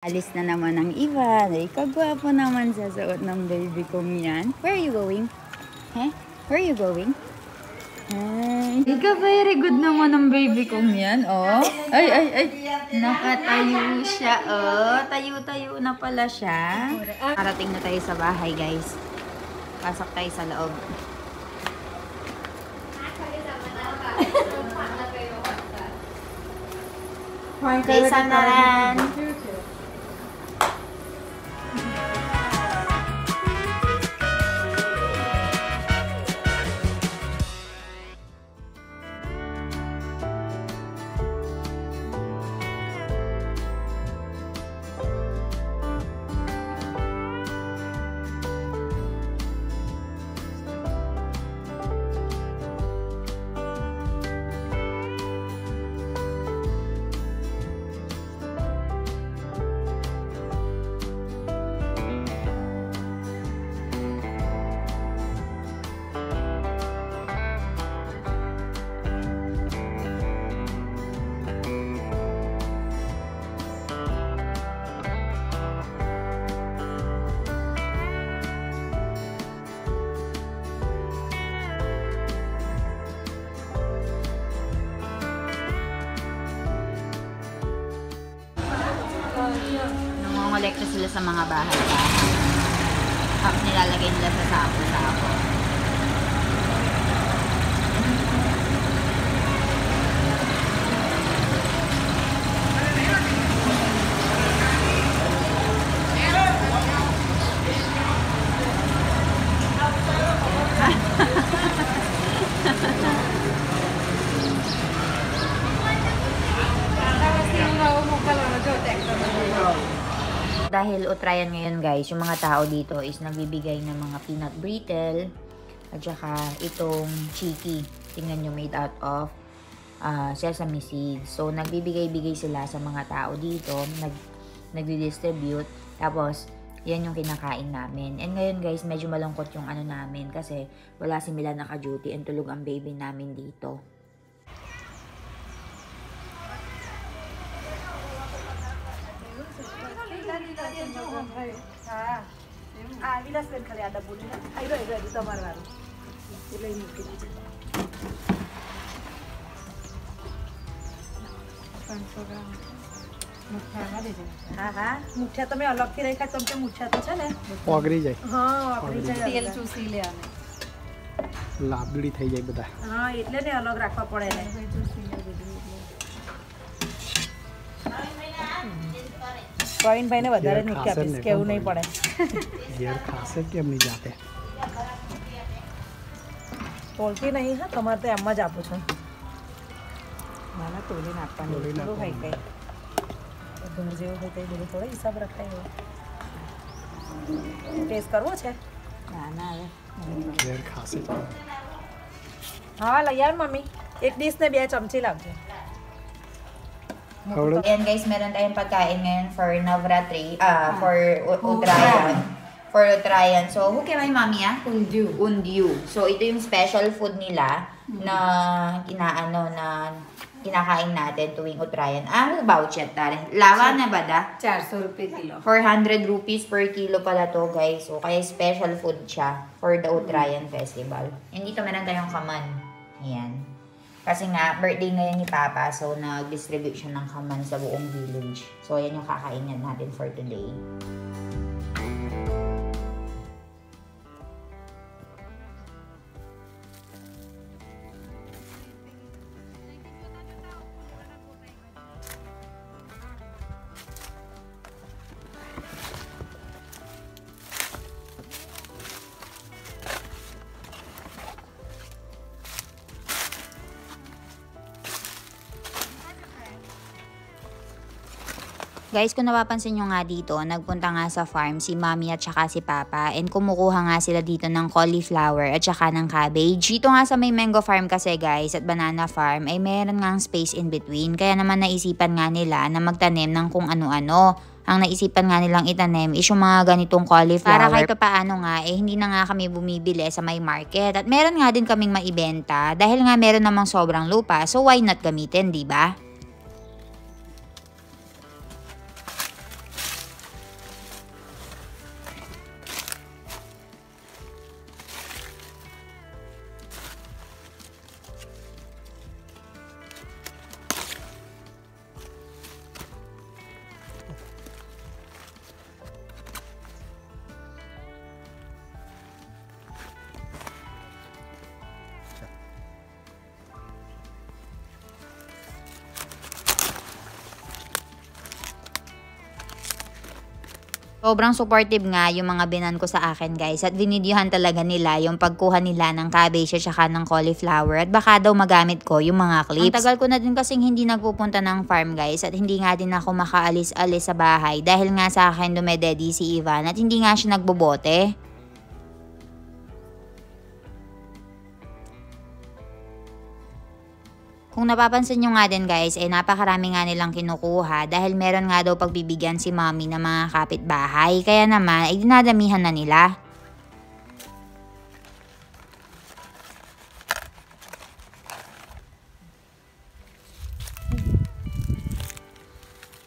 Alis na naman ang iba. Ay, kagwapo naman sa suot ng baby kong yan. Where are you going? Eh? Where are you going? Ay, ikaw very good naman ang baby kong yan, oh. Ay. Nakatayo siya, oh. Tayo-tayo na pala siya. Parating na tayo sa bahay, guys. Pasok tayo sa loob. Isa na rin. Nangongolekta sila sa mga bahay-bahay. Tapos nilalagay nila sa sako-sako. Dahil utrayan ngayon guys, yung mga tao dito is nagbibigay ng mga peanut brittle at saka itong cheeky. Tingnan nyo, made out of sesame seeds. So nagbibigay-bigay sila sa mga tao dito, nagdi-distribute. Tapos yan yung kinakain namin. And ngayon guys, medyo malungkot yung ano namin kasi wala si Mila naka-duty and tulog ang baby namin dito. विलासबेन खाली आधा बोली ना आइरो તમારું વારું એટલે મૂકી દીધું 500 ગ્રામ મુઠ્ઠામાં દેજો હા મુઠ્ઠા તમે અલગથી રાખ્યા તમ કે મુઠ્ઠા તો છે ને ઓગળી જાય હા ઓગળી જાય તેલ ચૂસી લે આને લાબડી થઈ જાય બધા હા એટલે ને અલગ રાખવા પડે ને ચૂસી લે બધું प्रवीण भाई ने વધારે નુક્કી આપીશ કેવું નહીં પડે યાર ખાસે કેમ નહીં જાતે તોલતી નહીં હા તમારે તો એમ જ આપું છું માના તોલી નાખવાની થોડું ભાઈ કઈ ઘર જેવું હોય તો બધું થોડો હિસાબ રખાય એવો ટેસ્ટ કરવો છે ના ના હવે યાર ખાસે હા લઈ યાર મમ્મી એક ડીશ ને 2 ચમચી લાવજો. Ayan guys, meron tayong pagkain ngayon for Navratri, for Uttarayan. For Uttarayan. So, who kaya may mami ah? Undiyu. So, ito yung special food nila na kinakain natin tuwing Uttarayan. Bauchet tarin. Lawa na ba da? 400 rupees kilo. 400 rupees per kilo pala to guys. So, kaya special food siya for the Uttarayan Festival. And dito meron tayong kaman. Ayan. Kasi nga, birthday ngayon ni Papa, so nag-distribute siya ng kaman sa buong village. So, ayan yung kakainin natin for today. Guys, kung napapansin nyo nga dito, nagpunta nga sa farm si Mami at saka si Papa and kumukuha nga sila dito ng cauliflower at saka ng cabbage. Dito nga sa may mango farm kasi guys at banana farm ay meron nga space in between. Kaya naman naisipan nga nila na magtanim ng kung ano-ano. Ang naisipan nga nilang itanim is yung mga ganitong cauliflower. Para kahit paano nga, hindi na nga kami bumibili sa may market. At meron nga din kaming maibenta dahil nga meron namang sobrang lupa. So why not gamitin, diba? Sobrang supportive nga yung mga binan ko sa akin guys at vinidyohan talaga nila yung pagkuha nila ng cabbage at saka ng cauliflower at baka daw magamit ko yung mga clips. Ang tagal ko na din kasing hindi nagpupunta ng farm guys at hindi nga din ako makaalis-alis sa bahay dahil nga sa akin dumededi si Ivan at hindi nga siya nagbobote. Kung napapansin nyo nga din guys, napakarami nga nilang kinukuha dahil meron nga daw pagbibigyan si mommy ng mga kapitbahay. Kaya naman, dinadamihan na nila.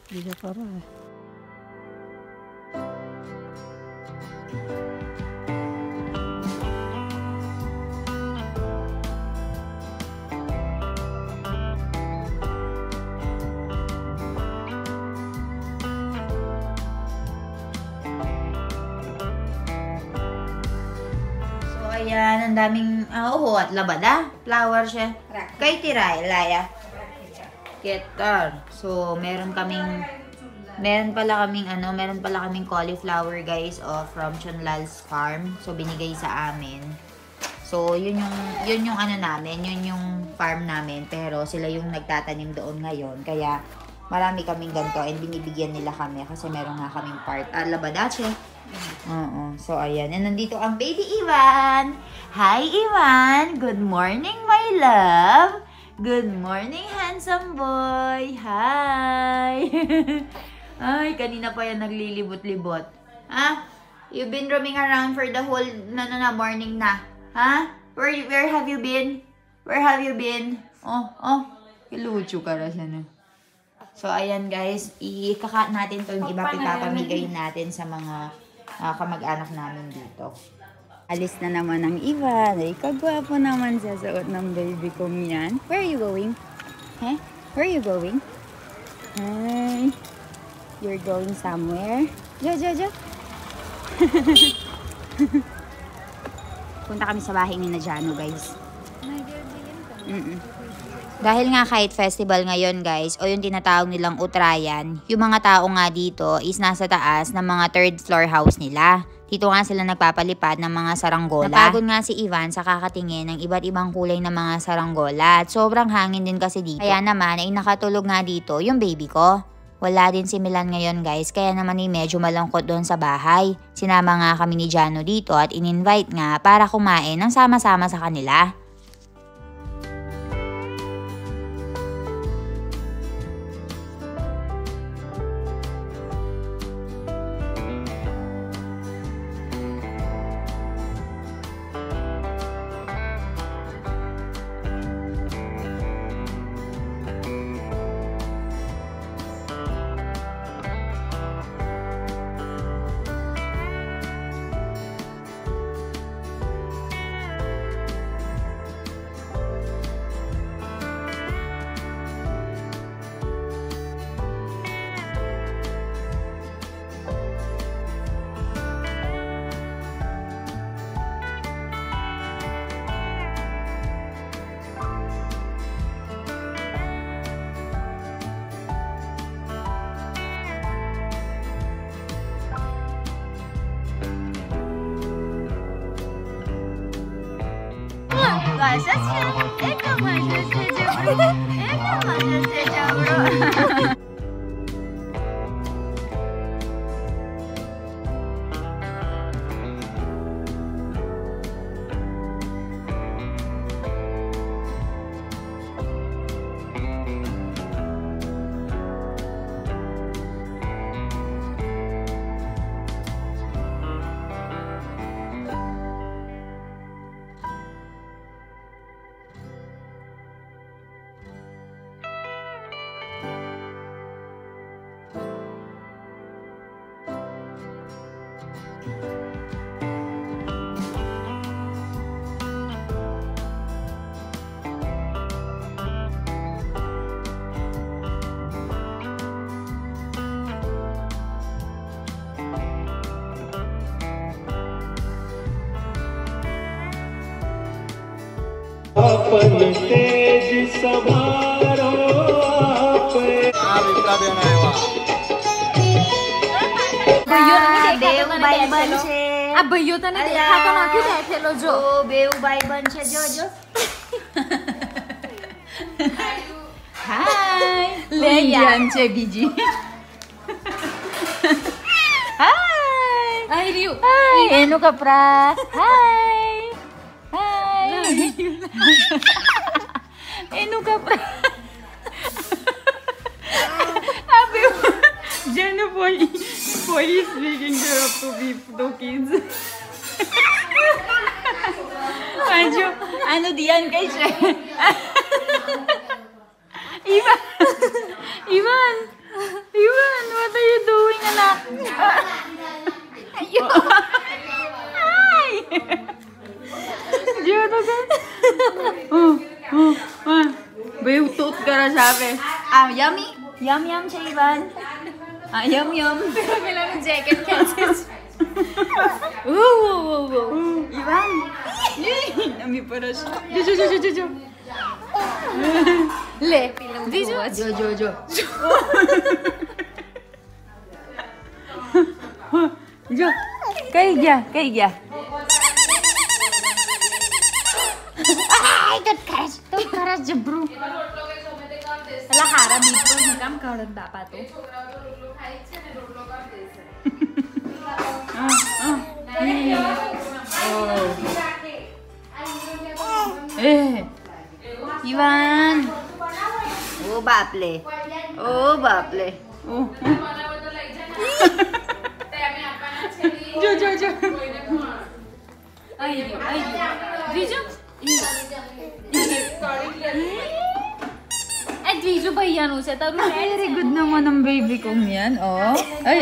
Bisa parah. Ayan, ang daming, at labada. Flower siya. Kay tiray, laya. Ketar. So, meron pala kaming cauliflower guys, from Chonlal's farm. So, binigay sa amin. So, yun yung namin, yun yung farm namin. Pero, sila yung nagtatanim doon ngayon. Kaya, marami kaming ganito and binibigyan nila kami kasi meron nga kaming part. Labadache. So, ayan. And nandito ang baby Ivan. Hi, Ivan. Good morning, my love. Good morning, handsome boy. Hi. Ay, kanina pa yan naglilibot-libot. Ha? You've been roaming around for the whole morning na. Ha? Where have you been? Where have you been? Kilucho ka na siya na. So, ayan guys. Ikaka natin to yung iba ipapamigay natin sa mga kamag-anak namin dito. Alis na naman ang Ivan. Ay, kagwapo naman siya suot ng baby kong yan. Where are you going? Huh? Where are you going? Hi. You're going somewhere? Jo. Punta kami sa bahay ni Najano, guys. Dahil nga kahit festival ngayon guys, o yung tinatawag nilang Utrayan, yung mga tao nga dito is nasa taas ng mga third floor house nila. Dito nga sila nagpapalipad ng mga saranggola. Napagod nga si Ivan sa kakatingin ng iba't ibang kulay ng mga saranggola at sobrang hangin din kasi dito. Kaya naman ay nakatulog nga dito yung baby ko. Wala din si Milan ngayon guys, kaya naman ay medyo malungkot doon sa bahay. Sinama nga kami ni Jano dito at in-invite nga para kumain ng sama-sama sa kanila. अपन तेज समारो आप ભાઈઓ નહીં દેખાતો તને ભાઈ બેઠેલો બનશે. આ ભાઈઓ તને દેખાતો નથી બેઠેલો જો બેવ ભાઈ બનશે જો હાય લે યાર છે બીજી હાય આઈ રહ્યું હાય એનું કપરા હાય હાય એનું કપરા Abi, Jenna boy is speaking to kids. Medyo, ano diyan kay siya? Ivan, what are you doing, anak? Ayun. Hi! Diyan ka? Bayutot ka na sabi. Yummy? Yum siya, Ivan. Yum. pero kailangan jacket kasi Ivan. Yummy para siya. Jo. le film video Jo. Jo. Kay gya. Ay, tot karas jebru. પેલા હારા મીટ પર હું કામ કાઢત બાપા તો Ivan. Oh, baple. Jo. આઈ બીજું ay બીજું ભૈયાનું છે તારું Very good naman ang baby kong yan, oh. Ay.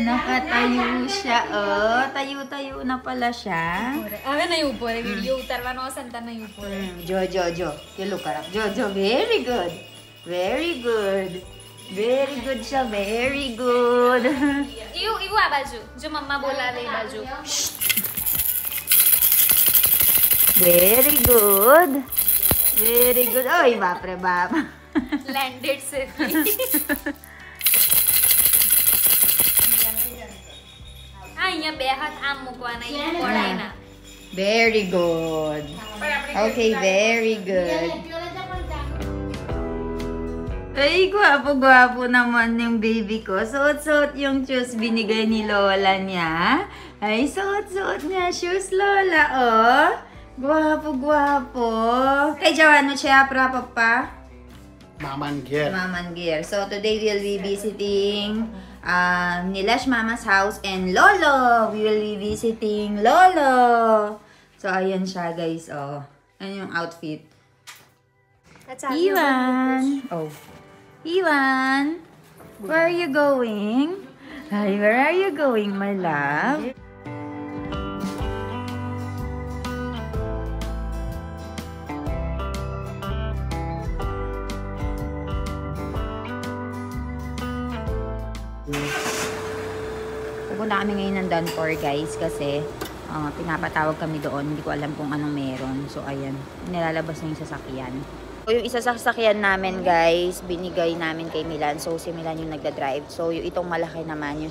Nakatayo siya, oh. Tayo na pala siya. હવે નહીં ઉભો રે વિડિયો ઉતારવાનો હશે ને તાર નહીં ઉભો રે Jo. You look up. Jo. Very good. Very good siya. Very good. એવું આ બાજુ જો મમ્મા બોલાવે એ બાજુ Very good. Oy, બાપરે બાપ. landed safely અહીંયા બે હાથ આમ મૂકવાના અહીંયા પડાય ના Very good. Okay, very good. Ay, gwapo naman yung baby ko. Suot yung shoes binigay ni Lola niya. Ay, suot niya shoes, Lola, oh. Gwapo. Kay Jawano siya, papa? Maman Gear. So, today we'll be visiting Nilash Mama's house and Lolo. We will be visiting Lolo. So, ayan siya, guys, oh. Ayan yung outfit. Ivan, where are you going? Hi, where are you going, my love? Pupunta kami ngayon ng Danpor, guys, kasi pinapatawag kami doon. Hindi ko alam kung anong meron. So, ayan. Nilalabas na yung sasakyan. So, yung isa sa sasakyan namin, guys, binigay namin kay Milan. So, si Milan yung nagda-drive. So, yung itong malaki naman, yung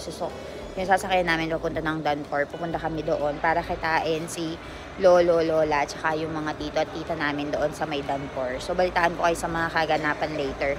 sasakyan namin pupunta ng Danpor. Pupunta kami doon para kitain si Lolo, Lola, tsaka yung mga tito at tita namin doon sa may Danpor. So, balitaan ko kayo sa mga kaganapan later.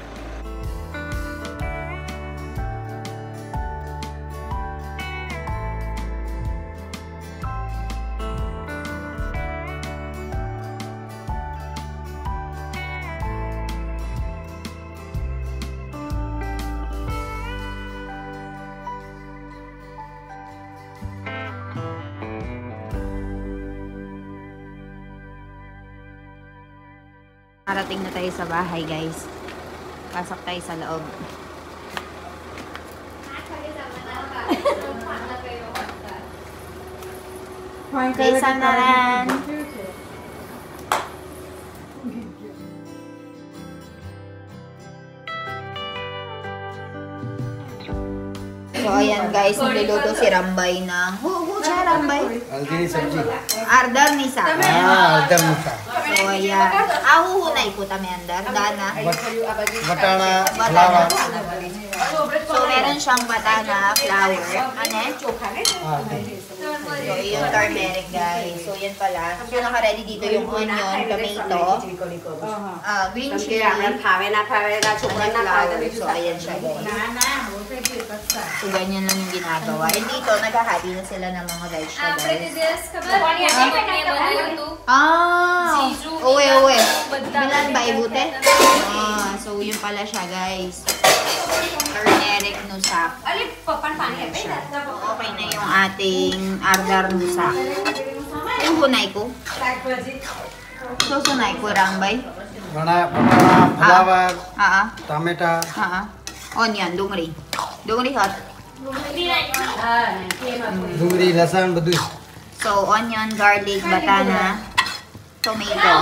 Parating na tayo sa bahay, guys. Pasok tayo sa loob. Jay Sanaran. So, ayan guys, niluluto si Rambay ng... siya Rambay? हल्दी सब्जी Ardar ni sa. Haldar musa So, ayan. Huhunay ko tami andar. Dana. Batana flower So, meron siyang batana, flour, ano eh? So, yung turmeric, guys. So, yan pala. So, naka-ready dito yung onion, tomato, green chili, and flour. So, ayan siya, guys. So, ganyan lang yung ginagawa. And dito, naghahati na sila ng mga vegetables. Uwe. Bilan ba, ibute? So, yun pala siya, guys. Turmeric nusak. Okay na yung ating ardar nusak. Yung hunay ko. So, sunay ko, Rambay. Flower टमाटा onion, dungri. Dungri hot. Dungri लहसुन બધું So, onion, garlic, batana, tomato.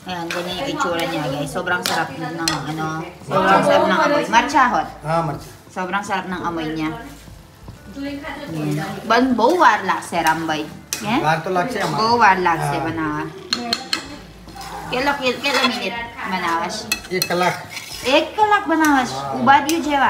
Ayan, ganyan yung itsura niya, guys. Sobrang sarap ng ano, sobrang sarap ng amoy. Marchahot. मर्च Sobrang sarap ng amoy niya. Ban bau war lakse Rambay. Yeah? बाहर तो लग से Bau war lakse banawa. Kila minit banawas. 1 कलाक 1 kalak banawas. Ubad yu jewa.